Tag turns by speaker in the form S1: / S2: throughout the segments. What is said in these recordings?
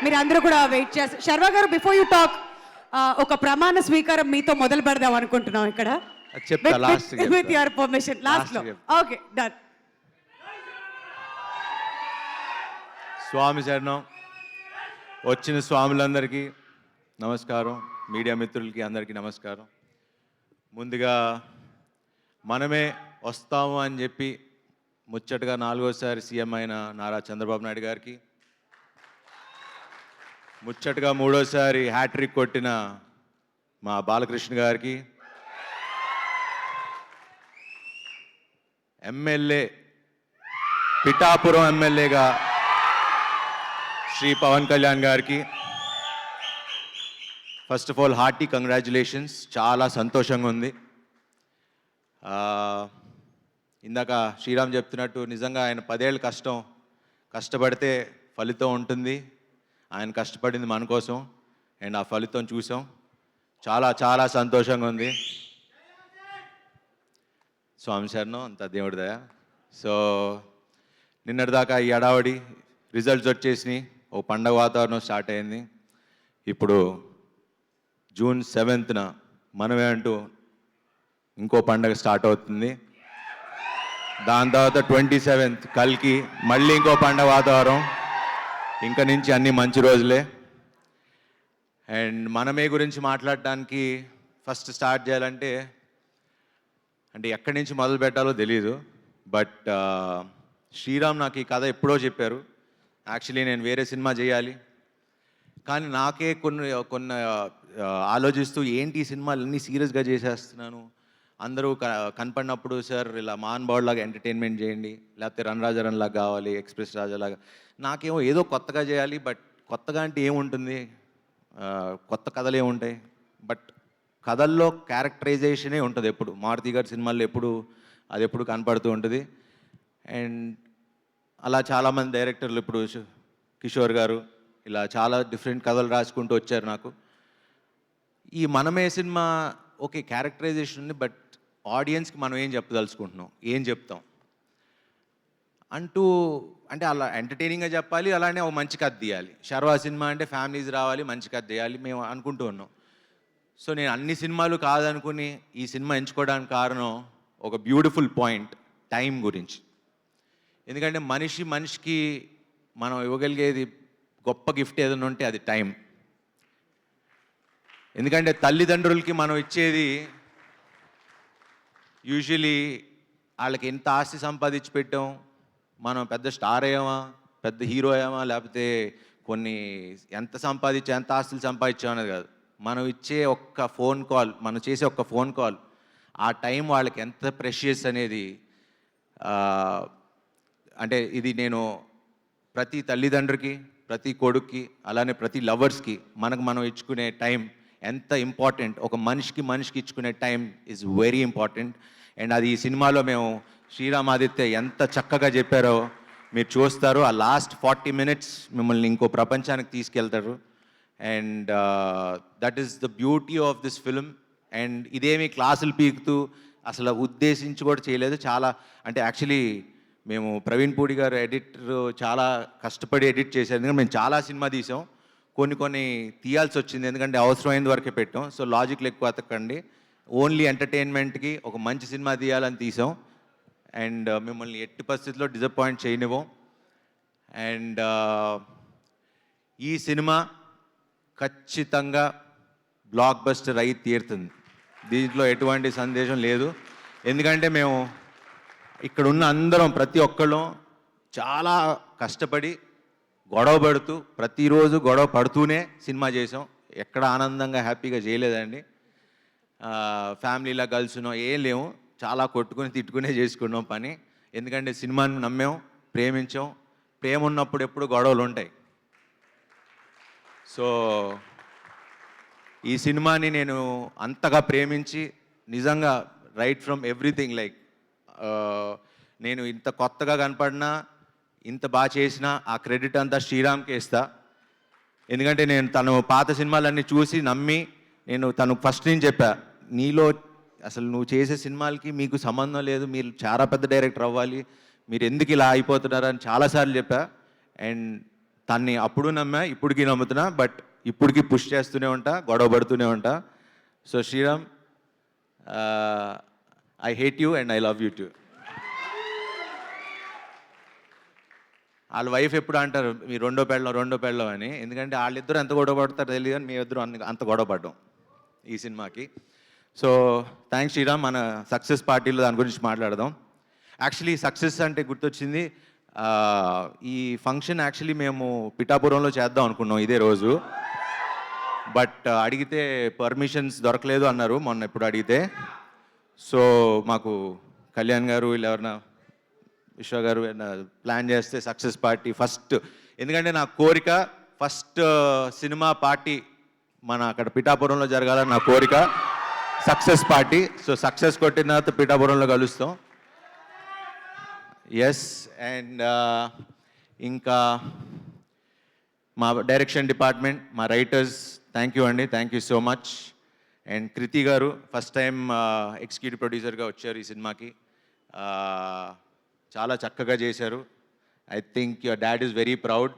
S1: మీరు అందరూ కూడా వెయిట్ చేస్తారు. శర్వ గారు, బిఫోర్ యూ టాక్, ఒక ప్రమాణ స్వీకారం మీతో మొదలు పెడదాం అనుకుంటున్నాం ఇక్కడ.
S2: చెప్తా last
S1: with your permission. Last లో ఓకే, డన్.
S2: స్వామి శరణం. వచ్చిన స్వాములందరికీ నమస్కారం, మీడియా మిత్రులకి అందరికీ నమస్కారం. ముందుగా మనమే వస్తాము అని చెప్పి ముచ్చటగా 4వ సీఎం అయిన నారా చంద్రబాబు నాయుడు గారికి, ముచ్చటగా 3వ హ్యాట్రిక్ కొట్టిన మా బాలకృష్ణ గారికి, ఎమ్మెల్యే పిఠాపురం ఎమ్మెల్యేగా శ్రీ పవన్ కళ్యాణ్ గారికి first of all hearty congratulations. చాలా సంతోషంగా ఉంది. ఇందాక శ్రీరామ్ చెప్తున్నట్టు నిజంగా ఆయన 10 ఏళ్ళు కష్టపడితే ఫలితం ఉంటుంది. ఆయన కష్టపడింది మన కోసం అండ్ ఆ ఫలితం చూసాం. చాలా చాలా సంతోషంగా ఉంది. స్వామి శరణం, అంత దేవుడి దయ. సో నిన్నటిదాకా ఈ అడావడి రిజల్ట్స్ వచ్చేసినాయి, ఓ పండగ వాతావరణం స్టార్ట్ అయింది. ఇప్పుడు జూన్ 7న మనమే అంటూ ఇంకో పండగ స్టార్ట్ అవుతుంది. దాని తర్వాత 27th కల్కి మళ్ళీ ఇంకో పండగ వాతావరణం. ఇంకా నుంచి అన్ని మంచి రోజులే. అండ్ మనమే గురించి మాట్లాడటానికి ఫస్ట్ స్టార్ట్ చేయాలంటే ఎక్కడి నుంచి మొదలు పెట్టాలో తెలీదు. బట్ శ్రీరామ్ నాకు ఈ కథ ఎప్పుడో చెప్పారు. యాక్చువల్లీ నేను వేరే సినిమా చేయాలి, కానీ నాకే కొన్ని ఆలోచిస్తూ ఏంటి ఈ సినిమాలు అన్నీ సీరియస్గా చేసేస్తున్నాను. అందరూ కనపడినప్పుడు సార్ ఇలా మహానుభావుడు లాగా ఎంటర్టైన్మెంట్ చేయండి, లేకపోతే రన్ రాజా రన్ లాగా కావాలి, ఎక్స్ప్రెస్ రాజాలాగా. నాకేమో ఏదో కొత్తగా చేయాలి. బట్ కొత్తగా అంటే ఏముంటుంది, కొత్త కథలు ఏముంటాయి. బట్ కథల్లో క్యారెక్టరైజేషనే ఉంటుంది ఎప్పుడు. మారుతి గారి సినిమాల్లో అది ఎప్పుడు కనపడుతూ ఉంటుంది. అండ్ అలా చాలామంది డైరెక్టర్లు, ఇప్పుడు కిషోర్ గారు, ఇలా చాలా డిఫరెంట్ కథలు రాసుకుంటూ వచ్చారు. నాకు ఈ మనమే సినిమా ఓకే క్యారెక్టరైజేషన్ ఉంది, బట్ ఆడియన్స్కి మనం ఏం చెప్పదలుచుకుంటున్నాం, ఏం చెప్తాం అంటే అలా ఎంటర్టైనింగ్గా చెప్పాలి, అలానే ఒక మంచి కథ తీయాలి. శర్వా సినిమా అంటే ఫ్యామిలీస్ రావాలి, మంచి కథ తీయాలి మేము అనుకుంటూ ఉన్నాం. సో నేను అన్ని సినిమాలు కాదనుకుని ఈ సినిమా ఎంచుకోవడానికి కారణం ఒక బ్యూటిఫుల్ పాయింట్, టైం గురించి. ఎందుకంటే మనిషికి మనం ఇవ్వగలిగేది గొప్ప గిఫ్ట్ ఏదైనా ఉంటే అది టైం. ఎందుకంటే తల్లిదండ్రులకి మనం ఇచ్చేది యూజువలీ వాళ్ళకి ఎంత ఆస్తి సంపాదించి పెట్టాం, మనం పెద్ద స్టార్ అయ్యామా, పెద్ద హీరో అయ్యామా, లేకపోతే ఎంత ఆస్తులు సంపాదించాం అనేది కాదు. మనం ఇచ్చే ఒక్క ఫోన్ కాల్, మనం చేసే ఒక్క ఫోన్ కాల్, ఆ టైం వాళ్ళకి ఎంత ప్రెషియస్ అనేది. ఇది నేను ప్రతి తల్లిదండ్రికి, ప్రతి కొడుక్కి, అలానే ప్రతి లవర్స్కి మనం ఇచ్చుకునే టైం ఎంత ఇంపార్టెంట్. ఒక మనిషికి ఇచ్చుకునే time is very important. And అది ఈ సినిమాలో మేము శ్రీరామ్ ఆదిత్య ఎంత చక్కగా చెప్పారో మీరు చూస్తారు. ఆ లాస్ట్ 40 minutes మిమ్మల్ని ఇంకో ప్రపంచానికి తీసుకెళ్తారు. And that is the beauty of this film. And ఇదేమి క్లాసులు పీకుతూ అసలు ఉద్దేశించి కూడా చేయలేదు. చాలా యాక్చువల్లీ మేము ప్రవీణ్ పూడి గారు ఎడిటర్ చాలా కష్టపడి ఎడిట్ చేశారు. ఎందుకంటే మేము చాలా సినిమా తీసాం, కొన్ని తీయాల్సి వచ్చింది, ఎందుకంటే అవసరమైనంత వరకే పెట్టాం. సో లాజిక్లు ఎక్కువ అతకండి, ఓన్లీ ఎంటర్టైన్మెంట్కి ఒక మంచి సినిమా తీయాలని తీసాం. అండ్ మిమ్మల్ని ఎట్టి పరిస్థితుల్లో డిసప్పాయింట్ చేయనివ్వం. అండ్ ఈ సినిమా ఖచ్చితంగా బ్లాక్ బస్టర్ అయి తీరుతుంది, దీంట్లో ఎటువంటి సందేశం లేదు. ఎందుకంటే మేము ఇక్కడ ఉన్న అందరం, ప్రతి ఒక్కళ్ళం చాలా కష్టపడి గొడవ పడుతూ, ప్రతిరోజు గొడవ పడుతూనే సినిమా చేసాం. ఎక్కడ ఆనందంగా హ్యాపీగా చేయలేదండి. ఫ్యామిలీలా కలుసున్నాం ఏం లేవు, చాలా కొట్టుకుని తిట్టుకునే చేసుకున్నాం పని. ఎందుకంటే సినిమాని నమ్మాం, ప్రేమించాం. ప్రేమ ఉన్నప్పుడు ఎప్పుడు గొడవలు ఉంటాయి. సో ఈ సినిమాని నేను అంతగా ప్రేమించి, నిజంగా రైట్ ఫ్రమ్ ఎవ్రీథింగ్, నేను ఇంత కొత్తగా కనపడినా, ఇంత బాగా చేసినా ఆ క్రెడిట్ అంతా శ్రీరామ్కే ఇస్తా. ఎందుకంటే నేను తను పాత సినిమాలన్నీ చూసి నమ్మి, తను ఫస్ట్ నుంచి చెప్పా, నీలో అసలు నువ్వు చేసే సినిమాలకి మీకు సంబంధం లేదు, మీరు చాలా పెద్ద డైరెక్టర్ అవ్వాలి, మీరు ఎందుకు ఇలా అయిపోతున్నారని చాలాసార్లు చెప్పా. అండ్ తన్ని అప్పుడు నమ్మా, ఇప్పటికీ నమ్ముతున్నా, బట్ ఇప్పటికీ పుష్ చేస్తూనే ఉంటా, గొడవ పడుతూనే ఉంటా. So Sriram, I hate you and I love you too. వాళ్ళ వైఫ్ ఎప్పుడు అంటారు మీ రెండో పెళ్ళం అని, ఎందుకంటే వాళ్ళిద్దరూ ఎంత గొడవ పడతారో తెలియదు కానీ మీ ఇద్దరు అంత గొడవ పడ్డాం ఈ సినిమాకి. So thanks Sriram. మన సక్సెస్ పార్టీలో దాని గురించి మాట్లాడదాం. యాక్చువల్లీ సక్సెస్ అంటే గుర్తొచ్చింది, ఈ ఫంక్షన్ యాక్చువల్లీ మేము పిఠాపురంలో చేద్దాం అనుకున్నాం ఇదే రోజు, బట్ అడిగితే పర్మిషన్స్ దొరకలేదు అన్నారు మొన్న ఎప్పుడు అడిగితే. సో మాకు కళ్యాణ్ గారు వీళ్ళు ఎవరన్నా విశ్వ గారు ప్లాన్ చేస్తే సక్సెస్ పార్టీ ఫస్ట్, ఎందుకంటే నా కోరిక ఫస్ట్ సినిమా పార్టీ మన అక్కడ పిఠాపురంలో జరగాలని నా కోరిక, సక్సెస్ పార్టీ. సో సక్సెస్ కొట్టిన తర్వాత పిఠాపురంలో కలుస్తాం. ఎస్. అండ్ ఇంకా మా డైరెక్షన్ డిపార్ట్మెంట్, మా రైటర్స్, థ్యాంక్ యూ అండి, thank you so much. And Kriti garu first time executive ప్రొడ్యూసర్గా వచ్చారు ఈ సినిమాకి, చాలా చక్కగా చేశారు. I think your dad is very proud.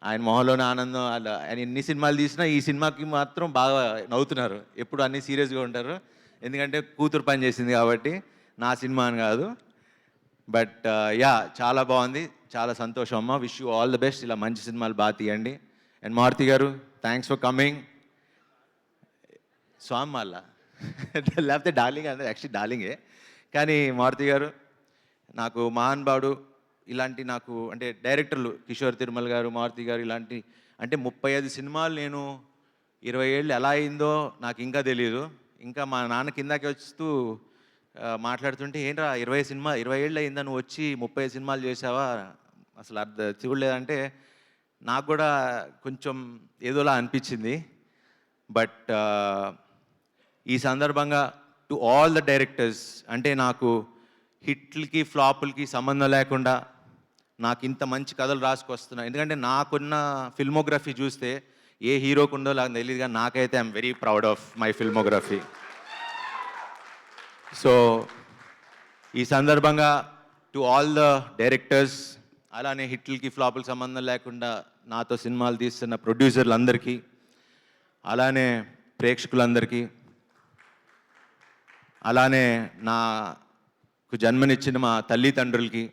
S2: ఆయన మొహంలోని ఆనందం, అలా ఆయన ఎన్ని సినిమాలు తీసినా ఈ సినిమాకి మాత్రం బాగా నవ్వుతున్నారు, ఎప్పుడు అన్నీ సీరియస్గా ఉంటారు, ఎందుకంటే కూతురు పని చేసింది కాబట్టి, నా సినిమా అని కాదు. బట్ యా, చాలా బాగుంది, చాలా సంతోషం అమ్మ. Wish you all the best, ఇలా మంచి సినిమాలు బాగా తీయండి. అండ్ మారుతి గారు, థ్యాంక్స్ ఫర్ కమింగ్. స్వామి మళ్ళా లేకపోతే డార్లింగ్ అంటే యాక్చువల్లీ డార్లింగే, కానీ మారుతి గారు నాకు మహానుభావుడు. ఇలాంటి నాకు అంటే డైరెక్టర్లు కిషోర్ తిరుమల గారు, మారుతి గారు, ఇలాంటి అంటే 35 సినిమాలు నేను 20 ఏళ్ళు ఎలా అయిందో నాకు ఇంకా తెలియదు. ఇంకా మా నాన్న కిందకి వస్తూ మాట్లాడుతుంటే, ఏంట్రా 20 ఏళ్ళు అయిందా నువ్వు వచ్చి 30 సినిమాలు చేసావా, అసలు చూడలేదంటే నాకు కూడా కొంచెం ఏదోలా అనిపించింది. బట్ ఈ సందర్భంగా టు ఆల్ ద డైరెక్టర్స్, అంటే నాకు హిట్లకి ఫ్లాపులకి సంబంధం లేకుండా నాకు ఇంత మంచి కథలు రాసుకొస్తున్నా, ఎందుకంటే నాకున్న ఫిల్మోగ్రఫీ చూస్తే ఏ హీరోకు ఉందో నాకు తెలియదు, కానీ నాకైతే I'm very proud of my filmography. So ఈ సందర్భంగా టు ఆల్ ద డైరెక్టర్స్, అలానే హిట్లకి ఫ్లాపులకి సంబంధం లేకుండా నాతో సినిమాలు తీస్తున్న ప్రొడ్యూసర్లందరికీ, అలానే ప్రేక్షకులందరికీ, అలానే నాకు జన్మనిచ్చిన మా తల్లిదండ్రులకి,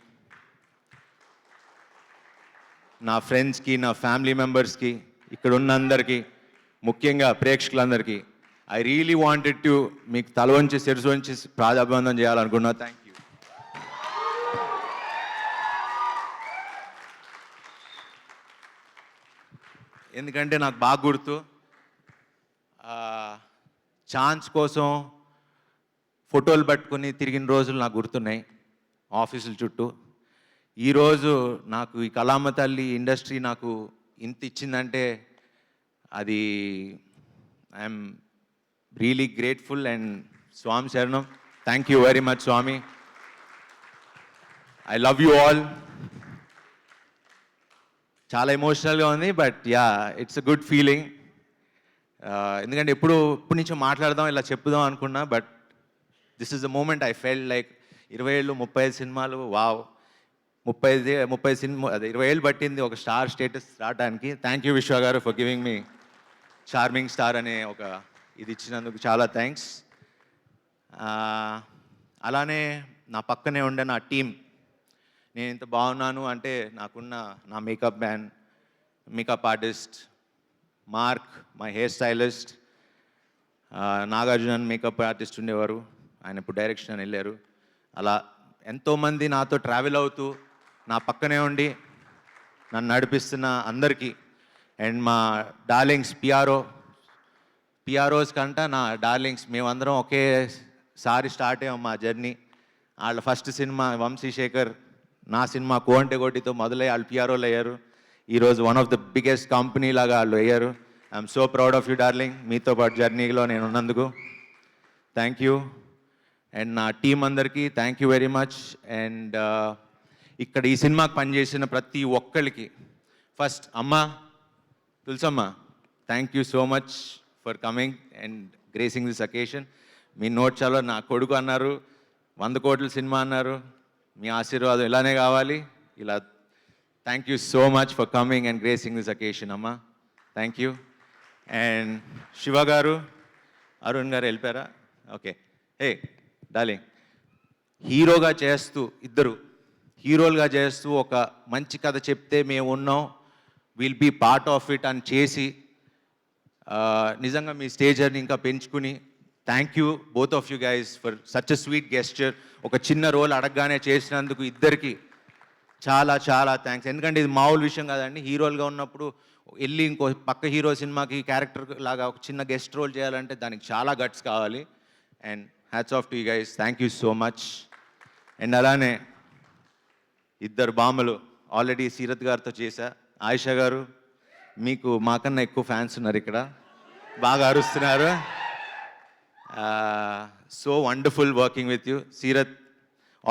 S2: నా ఫ్రెండ్స్కి, నా ఫ్యామిలీ మెంబర్స్కి, ఇక్కడ ఉన్న అందరికీ, ముఖ్యంగా ప్రేక్షకులందరికీ ఐ రియలీ వాంటెడ్ టు మీకు తల వంచి శిరసు వంచి ప్రాధాబంధం చేయాలనుకున్నా. Thank you. ఎందుకంటే నాకు బాగా గుర్తు, ఛాన్స్ కోసం ఫోటోలు పట్టుకొని తిరిగిన రోజులు నాకు గుర్తున్నాయి ఆఫీసుల చుట్టూ. ఈరోజు నాకు ఈ కళామ తల్లి ఇండస్ట్రీ నాకు ఇంత ఇచ్చిందంటే అది I'm really grateful. And Swami శరణం, thank you very much Swami. I love you all. చాలా ఎమోషనల్గా ఉంది, but yeah, it's a good feeling. ఎందుకంటే ఎప్పుడు నుంచో మాట్లాడదాం, ఇలా చెప్పుదాం అనుకున్నా, but this is the moment I felt like 20 ఏళ్ళు 35 సినిమాలు, వావ్, 30 సినిమా, అదే 20 ఏళ్ళు పట్టింది ఒక స్టార్ స్టేటస్ రావడానికి. థ్యాంక్ యూ విశ్వ garu for giving me charming star అనే ఒక ఇది ఇచ్చినందుకు చాలా థ్యాంక్స్. అలానే నా పక్కనే ఉండే నా టీం, నేను ఇంత బాగున్నాను అంటే నాకున్న నా makeup man, makeup artist mark, my hair stylist Nagarjuna makeup artist ఉండేవారు, ఆయన ఇప్పుడు డైరెక్షన్ అని వెళ్ళారు. అలా ఎంతోమంది నాతో ట్రావెల్ అవుతూ నా పక్కనే ఉండి నన్ను నడిపిస్తున్న అందరికీ, అండ్ మా డార్లింగ్స్ పిఆర్ఓస్ కంట నా డార్లింగ్స్, మేమందరం ఒకేసారి స్టార్ట్ అయ్యాం మా జర్నీ. వాళ్ళ ఫస్ట్ సినిమా వంశీశేఖర్, నా సినిమా కోంటే కోటితో మొదలై వాళ్ళు పిఆర్ఓలు అయ్యారు. ఈరోజు one of the biggest company లాగా వాళ్ళు అయ్యారు. I'm so proud of you darling, మీతో పాటు జర్నీలో నేను ఉన్నందుకు థ్యాంక్ యూ. అండ్ నా టీం అందరికీ thank you very much. And ఇక్కడ ఈ సినిమాకి పనిచేసిన ప్రతి ఒక్కరికి, ఫస్ట్ అమ్మ Tulasamma, thank you so much for coming and gracing this occasion. Me note చాలా, నా కొడుకు అన్నారు 100 కోట్ల సినిమా అన్నారు, మీ ఆశీర్వాదం ఇలానే కావాలి, ఇలా thank you so much for coming and gracing this occasion అమ్మా. Thank you. And Shiva garu, Arun గారు వెళ్ళిపోయారా? ఓకే. హే డార్లింగ్, హీరోగా చేస్తూ ఇద్దరు హీరోలుగా చేస్తూ ఒక మంచి కథ చెప్తే మేము ఉన్నాం, will be part of it అని చేసి నిజంగా మీ స్టేజర్ని ఇంకా పెంచుకుని thank you both of you guys for such a sweet gesture. ఒక చిన్న రోల్ అడగగానే చేసినందుకు ఇద్దరికి చాలా చాలా థ్యాంక్స్. ఎందుకంటే ఇది మామూలు విషయం కాదండి. హీరోలుగా ఉన్నప్పుడు వెళ్ళి ఇంకో పక్క హీరో సినిమాకి క్యారెక్టర్ లాగా ఒక చిన్న గెస్ట్ రోల్ చేయాలంటే దానికి చాలా గట్స్ కావాలి. And hats off to you guys, thank you so much. And అలానే ఇద్దరు బామ్మలు ఆల్రెడీ సీరత్ గారితో చేశా. ఆయిషా గారు, మీకు మాకన్నా ఎక్కువ ఫ్యాన్స్ ఉన్నారు ఇక్కడ, బాగా అరుస్తున్నారు. So wonderful working with you. Seerat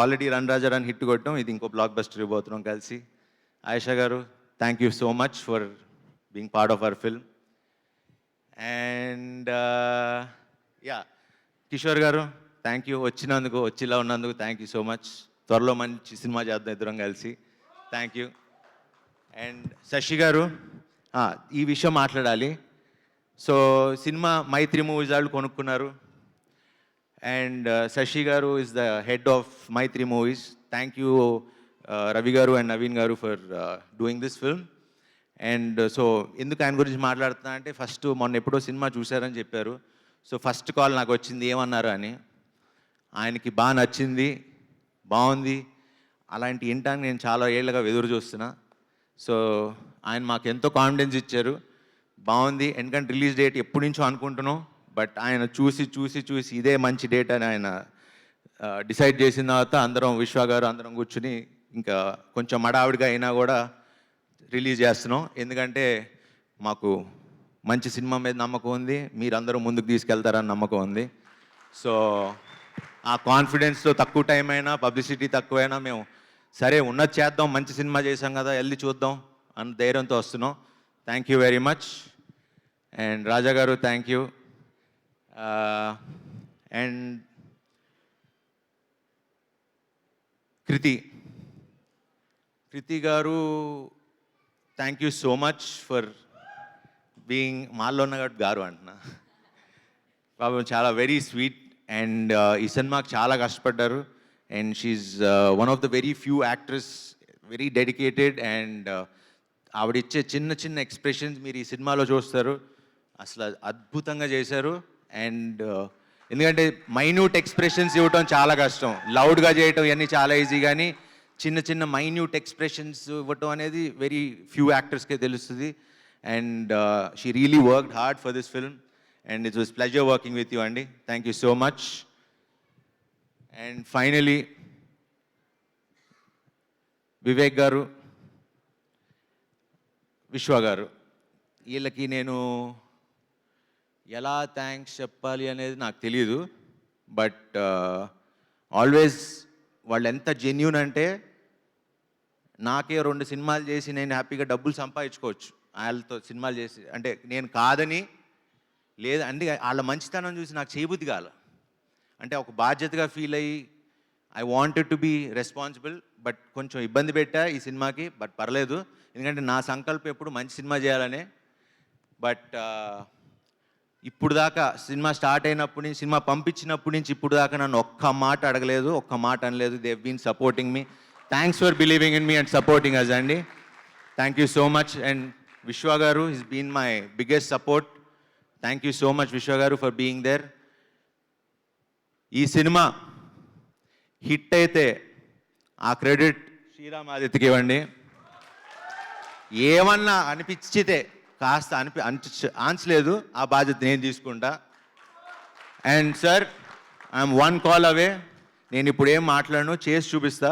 S2: already run Raja run hit కొట్టడం, ఇది ఇంకో బ్లాక్ బస్టర్ ఇవ్వబోతున్నాం కలిసి. ఆయిషా గారు, thank you so much for being part of our film. And yeah, Kishore గారు, థ్యాంక్ యూ వచ్చినందుకు, వచ్చిలా ఉన్నందుకు థ్యాంక్ యూ సో మచ్. త్వరలో మంచి సినిమా చేద్దాం ఇద్దరం కలిసి. Thank you. అండ్ శశి గారు, ఈ విషయం మాట్లాడాలి. సో సినిమా మైత్రి మూవీస్ వాళ్ళు కొనుక్కున్నారు. And Shashi garu is the head of Mythri Movies. Thank you Ravi garu and Naveen garu for doing this film. And so ఎందుకు ఆయన గురించి మాట్లాడుతున్నా అంటే, ఫస్ట్ మొన్న ఎప్పుడో సినిమా చూశారని చెప్పారు. సో ఫస్ట్ కాల్ నాకు వచ్చింది ఏమన్నారు అని. ఆయనకి బాగా నచ్చింది, బాగుంది, అలాంటి వినటానికి నేను చాలా ఏళ్ళగా ఎదురు చూస్తున్నా. సో ఆయన మాకు ఎంతో కాన్ఫిడెన్స్ ఇచ్చారు, బాగుంది. ఎందుకంటే రిలీజ్ డేట్ ఎప్పటి నుంచో అనుకుంటున్నాం, బట్ ఆయన చూసి చూసి చూసి ఇదే మంచి డేట్ అని ఆయన డిసైడ్ చేసిన తర్వాత అందరం విశ్వ గారు అందరం కూర్చుని ఇంకా కొంచెం మడావిడిగా అయినా కూడా రిలీజ్ చేస్తున్నాం. ఎందుకంటే మాకు మంచి సినిమా మీద నమ్మకం ఉంది, మీరందరూ ముందుకు తీసుకెళ్తారని నమ్మకం ఉంది. సో ఆ కాన్ఫిడెన్స్తో తక్కువ టైం అయినా పబ్లిసిటీ తక్కువైనా మేము సరే ఉన్నది చేద్దాం, మంచి సినిమా చేసాం కదా వెళ్ళి చూద్దాం అన్న ధైర్యంతో వస్తున్నాం. Thank you very much. And Raja garu, thank you. And Kriti garu, thank you so much for being మాల్లో ఉన్న కాబట్టి గారు అంటున్నా, పాపం చాలా వెరీ స్వీట్. అండ్ ఈ సినిమాకి చాలా కష్టపడ్డారు. And she's one of the very few actress, very dedicated. And ఆవిడిచ్చే చిన్న చిన్న ఎక్స్ప్రెషన్స్ మీరు ఈ సినిమాలో చూస్తారు, అసలు అద్భుతంగా చేశారు. అండ్ ఎందుకంటే మైన్యూట్ ఎక్స్ప్రెషన్స్ ఇవ్వటం చాలా కష్టం, లౌడ్గా చేయటం ఇవన్నీ చాలా ఈజీ, కానీ చిన్న చిన్న మైన్యూట్ ఎక్స్ప్రెషన్స్ ఇవ్వటం అనేది వెరీ ఫ్యూ యాక్టర్స్కే తెలుస్తుంది. And she really worked hard for this film. And it was pleasure working with you, Andy. Thank you so much. And finally, Vivek garu, Vishwa garu, వీళ్ళకి నేను ఎలా thanks చెప్పాలి అనేది నాకు తెలియదు. బట్ ఆల్వేస్ వాళ్ళు ఎంత జెన్యూన్ అంటే, నాకే 2 సినిమాలు చేసి నేను హ్యాపీగా డబ్బులు సంపాదించుకోవచ్చు వాళ్ళతో సినిమాలు చేసి, అంటే నేను కాదని లేదు, అంటే వాళ్ళ మంచితనం చూసి నాకు చేయబుద్ధి కాల. అంటే ఒక బాధ్యతగా ఫీల్ అయ్యి I wanted to be responsible, but కొంచెం ఇబ్బంది పెట్టా ఈ సినిమాకి. బట్ పర్లేదు, ఎందుకంటే నా సంకల్పం ఎప్పుడు మంచి సినిమా చేయాలనే. బట్ ఇప్పుడు దాకా సినిమా స్టార్ట్ అయినప్పటి నుంచి, సినిమా పంపించినప్పటి నుంచి ఇప్పుడు దాకా నన్ను ఒక్క మాట అడగలేదు, ఒక్క మాట అనలేదు. They have been supporting me. Thanks for believing in me and supporting us అండి. Thank you so much. And Vishwa garu is been my biggest support. Thank you so much Vishwa garu for being there. ఈ సినిమా హిట్ అయితే ఆ credit Sriram ఆదిత్యకి ఇవ్వండి. ఏమన్నా అనిపించితే కాస్త ఆన్చలేదు, ఆ బాధ్యత నేను తీసుకుంటా. అండ్ సార్, ఐఎమ్ 1 కాల్ అవే. నేను ఇప్పుడు ఏం మాట్లాడను, చేసి చూపిస్తా.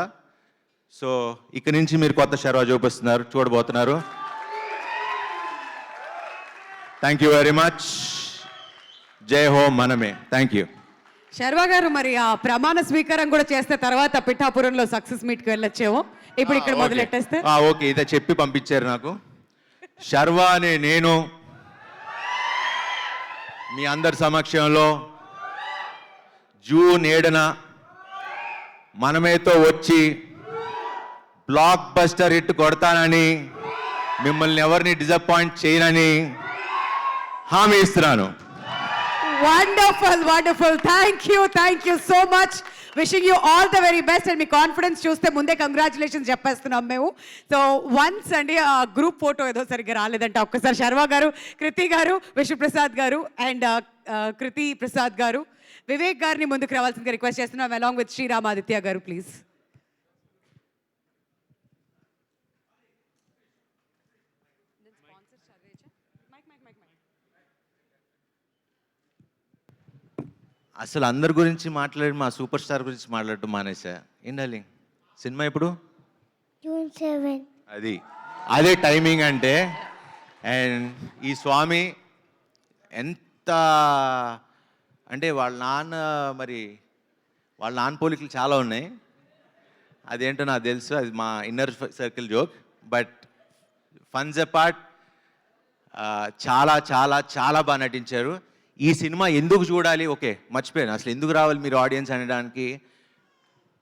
S2: సో ఇక్కడి నుంచి మీరు కొత్త శర్వా చూడబోతున్నారు. Thank you very much. జై హో మనమే. Thank you.
S1: శర్వా గారు, మరి ఆ ప్రమాణ స్వీకారం కూడా చేస్తే తర్వాత పిఠాపురంలో సక్సెస్ మీట్కి వెళ్ళొచ్చేమో. ఇప్పుడు ఇక్కడ మొదలెట్టేస్తే
S2: ఓకే, ఇదే చెప్పి పంపించారు నాకు. శర్వా అనే నేను మీ అందరి సమక్షంలో జూన్ 7న మనమేతో వచ్చి బ్లాక్ బస్టర్ హిట్ కొడతానని, మిమ్మల్ని ఎవరిని డిసప్పాయింట్ చేయనని హామీ ఇస్తున్నాను.
S1: Wonderful wonderful, thank you so much. Wishing you all the very best. And me confidence చూస్తే ముందే కంగ్రాచులేషన్స్ చెప్పేస్తున్నాం మేము. సో వన్స్ అండి ఆ గ్రూప్ ఫోటో ఏదో సరిగ్గా రాలేదంటే ఒక్కసారి శర్వా గారు, కృతి గారు, విష్ణుప్రసాద్ గారు అండ్ కృతి ప్రసాద్ గారు, వివేక్ గారిని ముందుకు రావాల్సిందిగా రిక్వెస్ట్ చేస్తున్నాం అలాంగ్ విత్ శ్రీరామాదిత్య గారు ప్లీజ్.
S2: అసలు అందరి గురించి మాట్లాడి మా సూపర్ స్టార్ గురించి మాట్లాడటం మానేసా. ఏం డార్లింగ్, సినిమా ఎప్పుడు?
S3: June 7.
S2: అదే టైమింగ్ అంటే. అండ్ ఈ స్వామి ఎంత అంటే వాళ్ళ నాన్న పోలికలు చాలా ఉన్నాయి. అదేంటో నాకు తెలుసు, అది మా inner circle joke. But funs apart చాలా చాలా చాలా బాగా నటించారు. ఈ సినిమా ఎందుకు చూడాలి, ఓకే మర్చిపోయాను అసలు ఎందుకు రావాలి మీరు ఆడియన్స్ అనడానికి.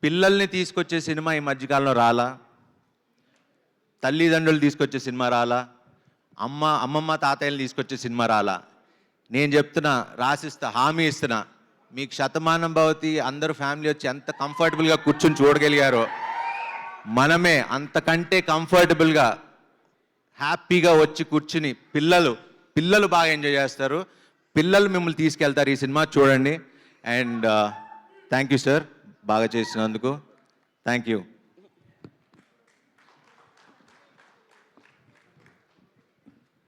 S2: పిల్లల్ని తీసుకొచ్చే సినిమా ఈ మధ్యకాలంలో రాలా, తల్లిదండ్రులు తీసుకొచ్చే సినిమా రాలా, అమ్మమ్మ తాతయ్యలు తీసుకొచ్చే సినిమా రాలా. నేను చెప్తున్నా, రాసిస్తా, హామీ ఇస్తున్నా, మీకు శతమానం భవతి అందరూ ఫ్యామిలీ వచ్చి ఎంత కంఫర్టబుల్గా కూర్చొని చూడగలిగారో మనమే అంతకంటే కంఫర్టబుల్గా హ్యాపీగా వచ్చి కూర్చుని పిల్లలు బాగా ఎంజాయ్ చేస్తారు. పిల్లలు మిమ్మల్ని తీసుకెళ్తారు. ఈ సినిమా చూడండి. అండ్ థ్యాంక్ యూ సార్, బాగా చేసినందుకు. Thank you.